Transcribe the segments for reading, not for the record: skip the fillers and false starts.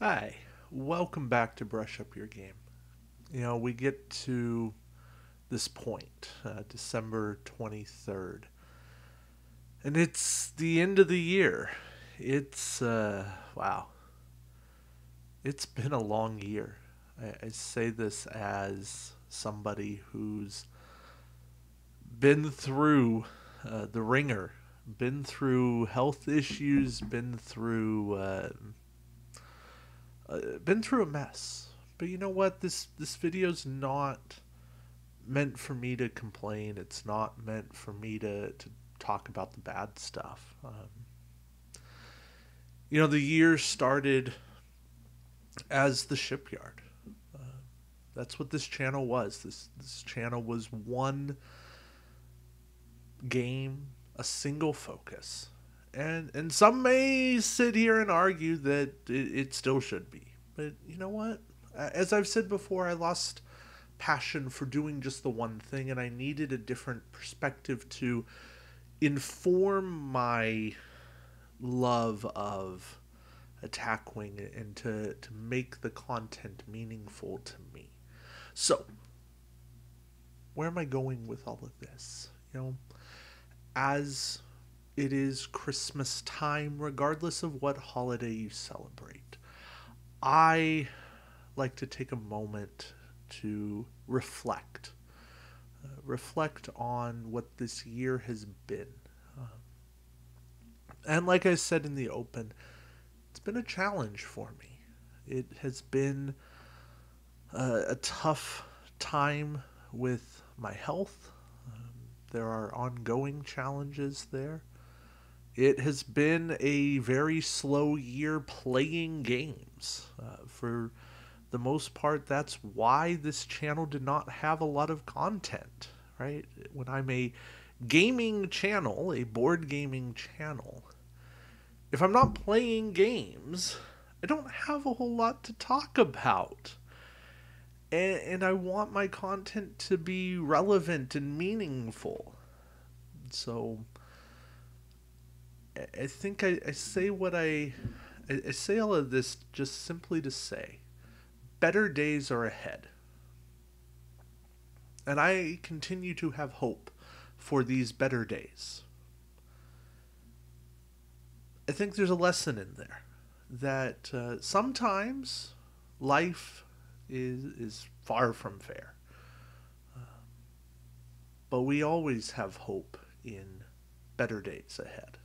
Hi, welcome back to Brush Up Your Game. We get to this point, December 23rd, and it's the end of the year. Wow, it's been a long year. I say this as somebody who's been through the ringer, been through health issues, been through a mess. But you know what? This video's not meant for me to complain. It's not meant for me to talk about the bad stuff. The year started as the shipyard. Uh, that's what this channel was. This channel was one game, a single focus. And some may sit here and argue that it still should be. But you know what? As I've said before, I lost passion for doing just the one thing, and I needed a different perspective to inform my love of Attack Wing and to make the content meaningful to me. So, where am I going with all of this? As it is Christmas time, regardless of what holiday you celebrate, I like to take a moment to reflect on what this year has been. Uh, and like I said in the open, it's been a challenge for me. It has been a tough time with my health. There are ongoing challenges there. It has been a very slow year playing games. For the most part, that's why this channel did not have a lot of content, right? When I'm a gaming channel, a board gaming channel, if I'm not playing games, I don't have a whole lot to talk about. And I want my content to be relevant and meaningful. So I think I say I say all of this just simply to say better days are ahead. And I continue to have hope for these better days. I think there's a lesson in there that sometimes life is far from fair, but we always have hope in better days ahead.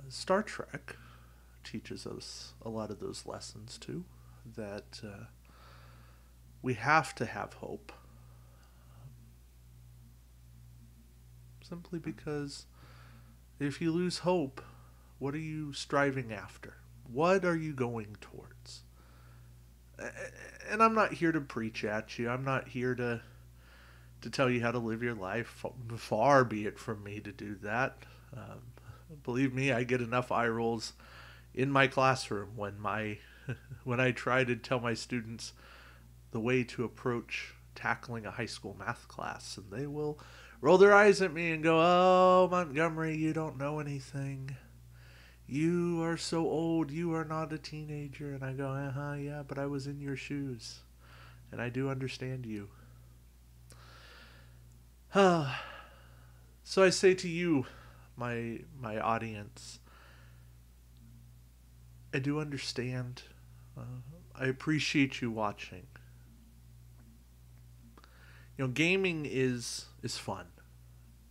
Star Trek teaches us a lot of those lessons too. That we have to have hope, simply because if you lose hope, what are you striving after? What are you going towards? And I'm not here to preach at you. I'm not here to tell you how to live your life. Far be it from me to do that. Um, Believe me, I get enough eye rolls in my classroom when I try to tell my students the way to approach tackling a high school math class, and they will roll their eyes at me and go, "Oh, Montgomery, you don't know anything. You are so old. You are not a teenager." And I go, yeah, but I was in your shoes, and I do understand you. So I say to you, my audience, I do understand. I appreciate you watching. Gaming is fun.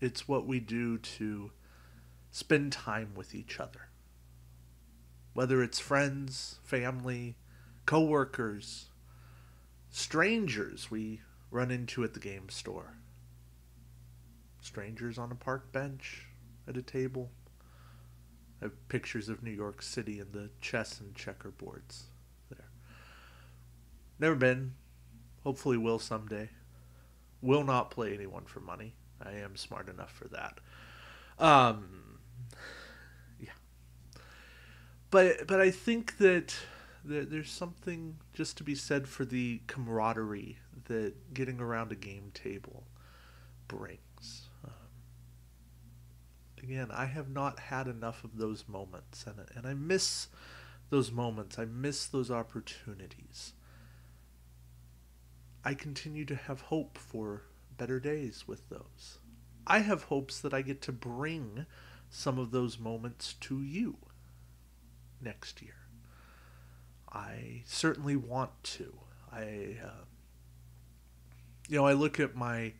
It's what we do to spend time with each other. Whether it's friends, family, coworkers, strangers we run into at the game store, strangers on a park bench, at a table. I have pictures of New York City and the chess and checkerboards there. Never been. Hopefully will someday. Will not play anyone for money. I am smart enough for that. Um, yeah, but I think that there's something just to be said for the camaraderie that getting around a game table brings. Again, I have not had enough of those moments, and I miss those moments. I miss those opportunities. I continue to have hope for better days with those. I have hopes that I get to bring some of those moments to you next year. I certainly want to. I look at my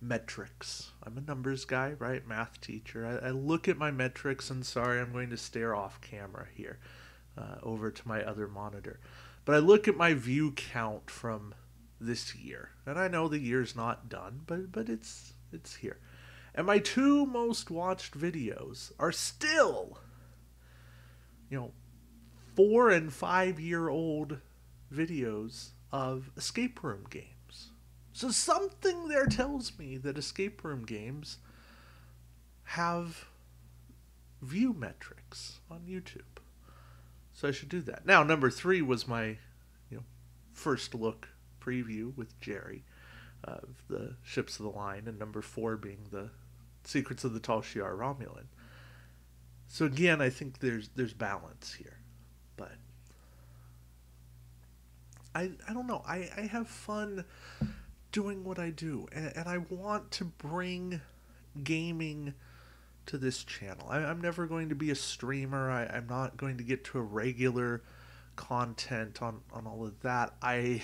metrics. I'm a numbers guy, right? Math teacher. I look at my metrics, and sorry, I'm going to stare off camera here over to my other monitor. But I look at my view count from this year, and I know the year's not done, but it's here. And my two most watched videos are still, 4 and 5 year old videos of escape room games. So something there tells me that escape room games have view metrics on YouTube. So I should do that. Now, number 3 was my, first look preview with Jerry of the Ships of the Line, and number 4 being the Secrets of the Tal Shiar Romulan. So again, I think there's balance here, but I don't know. I have fun doing what I do, and I want to bring gaming to this channel. I'm never going to be a streamer. I'm not going to get to a regular content on all of that. I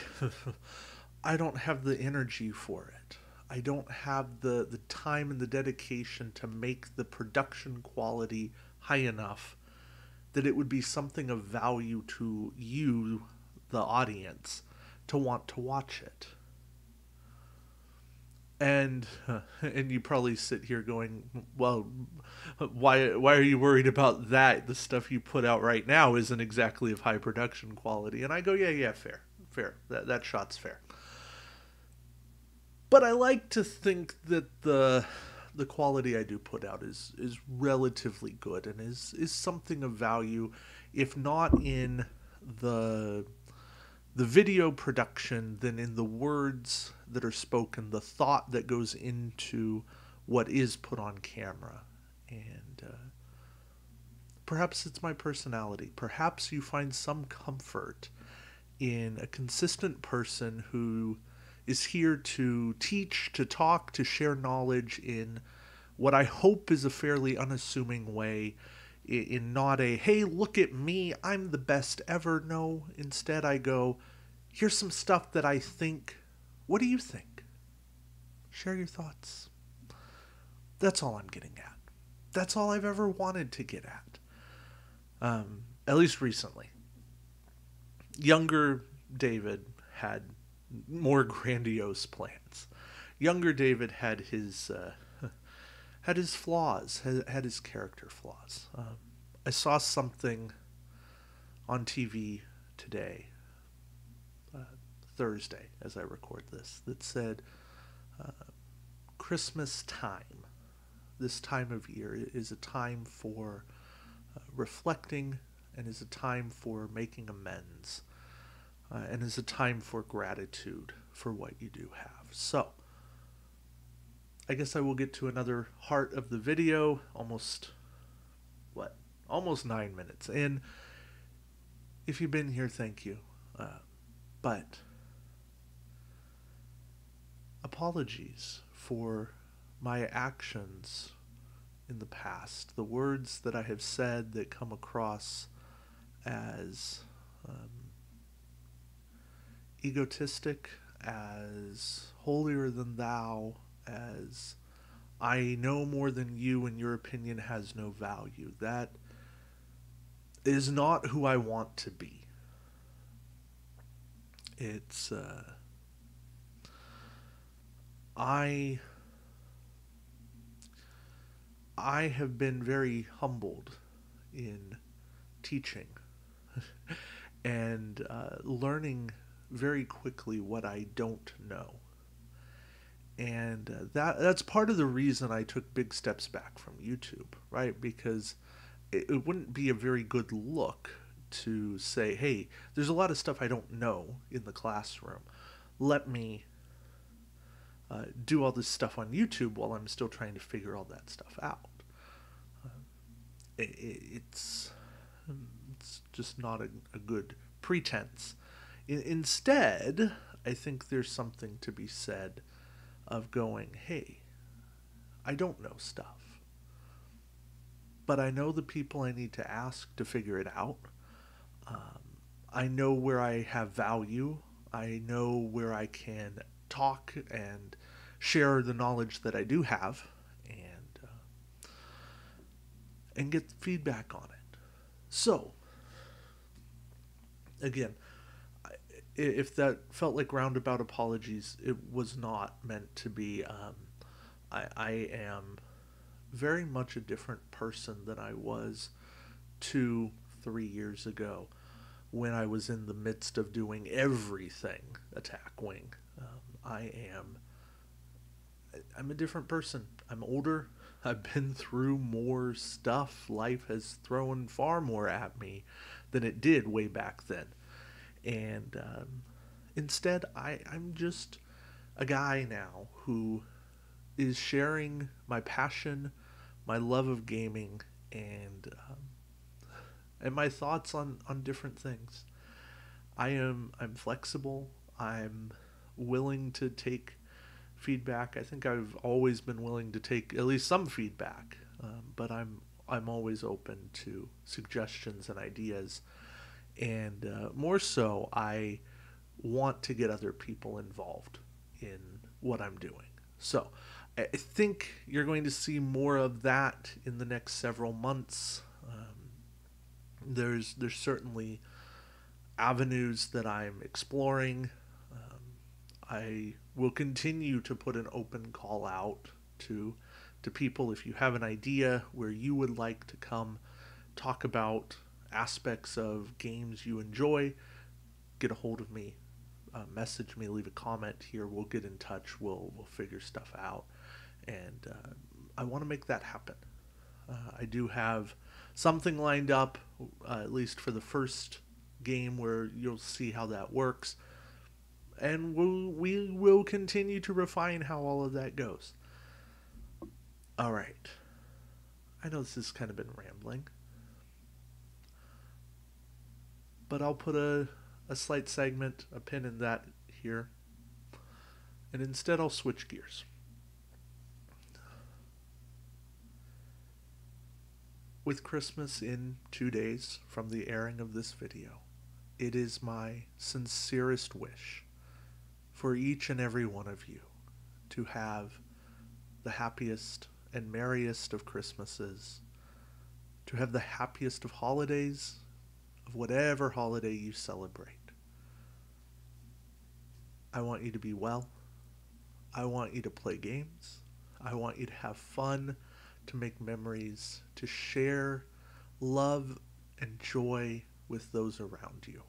don't have the energy for it. I don't have the time and the dedication to make the production quality high enough that it would be something of value to you, the audience, to want to watch it. And you probably sit here going, well, why are you worried about that? The stuff you put out right now isn't exactly of high production quality. And I go, yeah, fair. That shot's fair. But I like to think that the quality I do put out is relatively good and is something of value, if not in the video production, then in the words that are spoken, the thought that goes into what is put on camera. And perhaps it's my personality. Perhaps you find some comfort in a consistent person who is here to teach, to talk, to share knowledge in what I hope is a fairly unassuming way, in not a, hey, look at me, I'm the best ever. No, instead I go, here's some stuff that I think, what do you think? Share your thoughts. That's all I'm getting at. That's all I've ever wanted to get at least recently. Younger David had more grandiose plans. Younger David had his flaws, had his character flaws. I saw something on TV today, Thursday, as I record this, that said Christmas time, this time of year, is a time for reflecting and is a time for making amends and is a time for gratitude for what you do have. So, I guess I will get to another heart of the video, almost 9 minutes. And if you've been here, thank you. But apologies for my actions in the past, the words that I have said that come across as egotistic, as holier than thou, as I know more than you and your opinion has no value. That is not who I want to be. It's I have been very humbled in teaching and learning very quickly what I don't know. And that's part of the reason I took big steps back from YouTube, right? Because it wouldn't be a very good look to say, hey, there's a lot of stuff I don't know in the classroom. Let me do all this stuff on YouTube while I'm still trying to figure all that stuff out. It's just not a good pretense. Instead, I think there's something to be said of going, hey, I don't know stuff, but I know the people I need to ask to figure it out. Um, I know where I have value. I know where I can talk and share the knowledge that I do have, and get feedback on it. So, again, if that felt like roundabout apologies, it was not meant to be. I am very much a different person than I was 2, 3 years ago when I was in the midst of doing everything Attack Wing. I am I'm a different person. I'm older. I've been through more stuff. Life has thrown far more at me than it did way back then. And instead, I'm just a guy now who is sharing my passion, my love of gaming, and my thoughts on different things. I'm flexible. I'm willing to take feedback. I think I've always been willing to take at least some feedback, but I'm always open to suggestions and ideas, and more so, I want to get other people involved in what I'm doing. So I think you're going to see more of that in the next several months. There's certainly avenues that I'm exploring. I will continue to put an open call out to people. If you have an idea where you would like to come talk about aspects of games you enjoy, get a hold of me, message me, leave a comment here. We'll get in touch. We'll figure stuff out, and I want to make that happen. I do have something lined up, at least for the first game, where you'll see how that works, and we will continue to refine how all of that goes. All right. I know this has kind of been rambling, but I'll put a slight segment, a pin in that here, and instead I'll switch gears. With Christmas in 2 days from the airing of this video, it is my sincerest wish for each and every one of you to have the happiest and merriest of Christmases, to have the happiest of holidays, of whatever holiday you celebrate. I want you to be well. I want you to play games. I want you to have fun, to make memories, to share love and joy with those around you.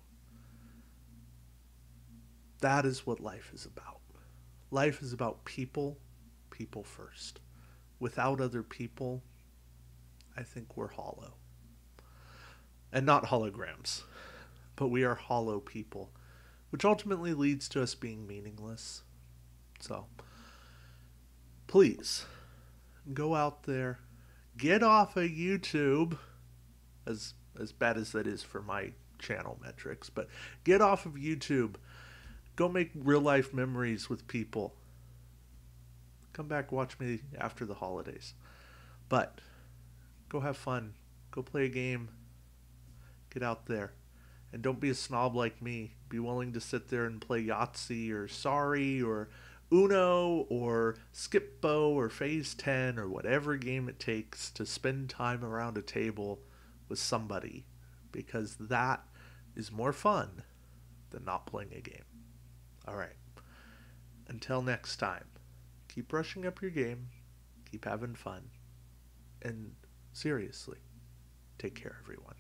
That is what life is about. Life is about people, people first. Without other people, I think we're hollow. And not holograms, but we are hollow people, which ultimately leads to us being meaningless. So, please, go out there, get off of YouTube, as bad as that is for my channel metrics, but get off of YouTube. Go make real life memories with people. Come back, watch me after the holidays. But go have fun. Go play a game. Get out there. And don't be a snob like me. Be willing to sit there and play Yahtzee or Sorry or Uno or Skip-Bo or Phase 10 or whatever game it takes to spend time around a table with somebody. Because that is more fun than not playing a game. Alright. Until next time, keep brushing up your game, keep having fun, and seriously, take care, everyone.